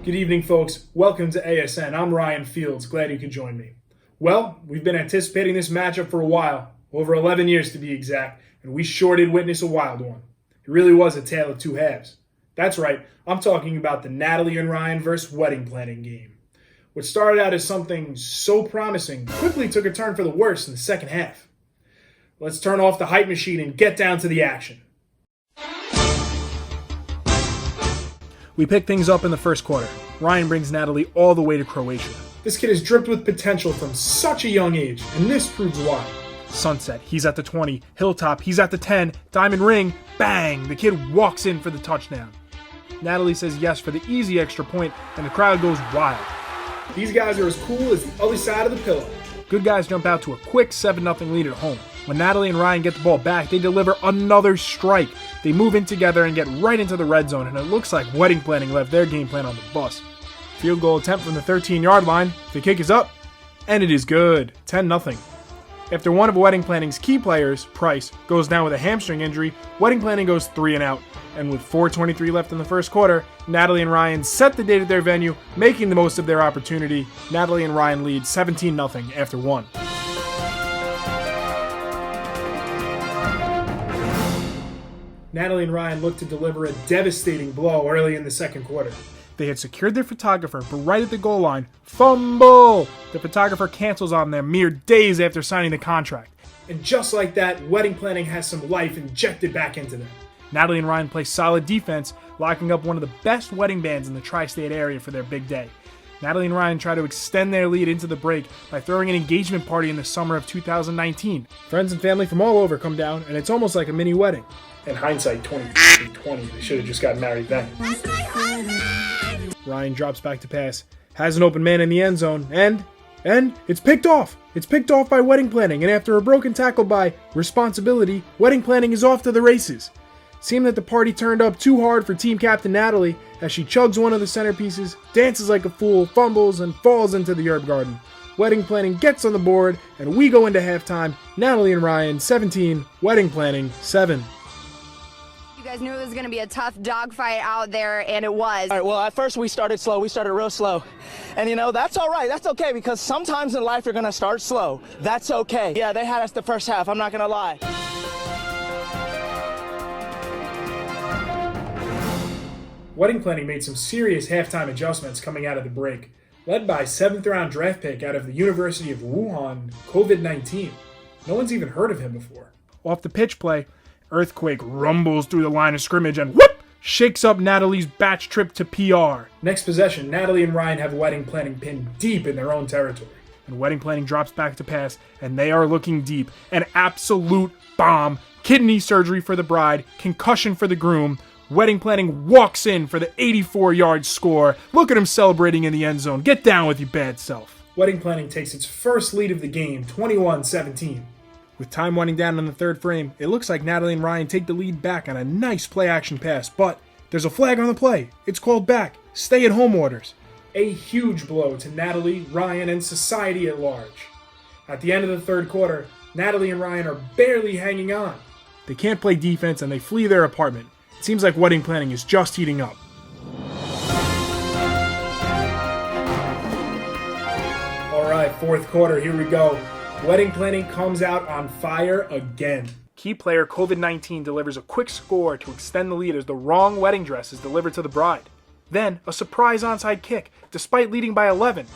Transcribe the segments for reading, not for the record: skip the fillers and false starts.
Good evening, folks. Welcome to ASN. I'm Ryan Fields. Glad you could join me. Well, we've been anticipating this matchup for a while, over 11 years to be exact, and we sure did witness a wild one. It really was a tale of two halves. That's right, I'm talking about the Natalie and Ryan versus wedding planning game. What started out as something so promising quickly took a turn for the worse in the second half. Let's turn off the hype machine and get down to the action. We pick things up in the first quarter. Ryan brings Natalie all the way to Croatia. This kid is dripped with potential from such a young age, and this proves why. Sunset, he's at the 20. Hilltop, he's at the 10. Diamond ring, bang! The kid walks in for the touchdown. Natalie says yes for the easy extra point, and the crowd goes wild. These guys are as cool as the other side of the pillow. Good guys jump out to a quick 7-0 lead at home. When Natalie and Ryan get the ball back, they deliver another strike. They move in together and get right into the red zone, and it looks like wedding planning left their game plan on the bus. Field goal attempt from the 13-yard line. The kick is up, and it is good. 10-0. After one of wedding planning's key players, Price, goes down with a hamstring injury, wedding planning goes 3 and out. And with 4:23 left in the first quarter, Natalie and Ryan set the date at their venue, making the most of their opportunity. Natalie and Ryan lead 17-0 after one. Natalie and Ryan looked to deliver a devastating blow early in the second quarter. They had secured their photographer, but right at the goal line, fumble! The photographer cancels on them mere days after signing the contract. And just like that, wedding planning has some life injected back into them. Natalie and Ryan play solid defense, locking up one of the best wedding bands in the tri-state area for their big day. Natalie and Ryan try to extend their lead into the break by throwing an engagement party in the summer of 2019. Friends and family from all over come down, and it's almost like a mini wedding. In hindsight, 2020, they should have just gotten married then. Ryan drops back to pass, has an open man in the end zone, and it's picked off. It's picked off by wedding planning, and after a broken tackle by responsibility, wedding planning is off to the races. Seemed that the party turned up too hard for team captain Natalie as she chugs one of the centerpieces, dances like a fool, fumbles, and falls into the herb garden. Wedding planning gets on the board, and we go into halftime. Natalie and Ryan 17, wedding planning 7. You guys knew it was going to be a tough dogfight out there, and it was. All right, well, at first we started slow. We started real slow. And, that's all right. That's okay, because sometimes in life you're going to start slow. That's okay. Yeah, they had us the first half. I'm not going to lie. Wedding planning made some serious halftime adjustments coming out of the break, led by 7th-round draft pick out of the University of Wuhan, COVID-19. No one's even heard of him before. Off the pitch play, Earthquake rumbles through the line of scrimmage and whoop! Shakes up Natalie's batch trip to PR. Next possession, Natalie and Ryan have wedding planning pinned deep in their own territory. And wedding planning drops back to pass, and they are looking deep. An absolute bomb. Kidney surgery for the bride, concussion for the groom. Wedding planning walks in for the 84-yard score. Look at him celebrating in the end zone. Get down with your bad self. Wedding planning takes its first lead of the game, 21-17. With time winding down in the third frame, it looks like Natalie and Ryan take the lead back on a nice play-action pass, but there's a flag on the play. It's called back. Stay-at-home orders. A huge blow to Natalie, Ryan, and society at large. At the end of the third quarter, Natalie and Ryan are barely hanging on. They can't play defense and they flee their apartment. It seems like wedding planning is just heating up. All right, fourth quarter, here we go. Wedding planning comes out on fire again. Key player COVID-19 delivers a quick score to extend the lead as the wrong wedding dress is delivered to the bride. Then, a surprise onside kick, despite leading by 11.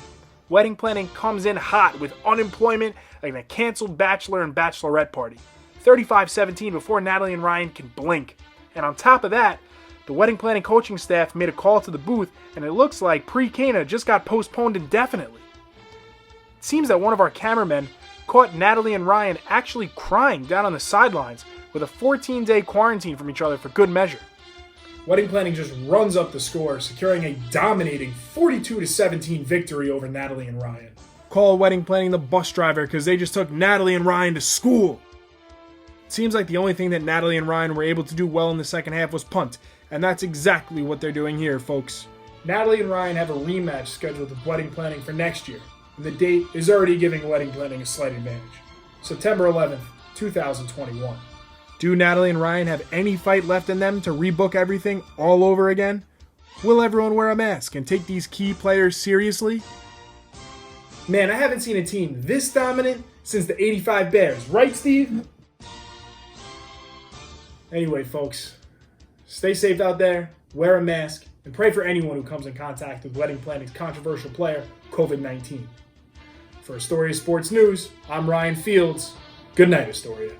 Wedding planning comes in hot with unemployment and a canceled bachelor and bachelorette party. 35-17 before Natalie and Ryan can blink. And on top of that, the wedding planning coaching staff made a call to the booth, and it looks like pre-Cana just got postponed indefinitely. It seems that one of our cameramen caught Natalie and Ryan actually crying down on the sidelines with a 14-day quarantine from each other for good measure. Wedding planning just runs up the score, securing a dominating 42-17 victory over Natalie and Ryan. Call wedding planning the bus driver because they just took Natalie and Ryan to school. It seems like the only thing that Natalie and Ryan were able to do well in the second half was punt, and that's exactly what they're doing here, folks. Natalie and Ryan have a rematch scheduled with wedding planning for next year, and the date is already giving wedding planning a slight advantage. September 11th, 2021. Do Natalie and Ryan have any fight left in them to rebook everything all over again? Will everyone wear a mask and take these key players seriously? Man, I haven't seen a team this dominant since the '85 Bears, right, Steve? Anyway, folks, stay safe out there, wear a mask, and pray for anyone who comes in contact with wedding planning's controversial player, COVID-19. For Astoria Sports News, I'm Ryan Fields. Good night, Astoria.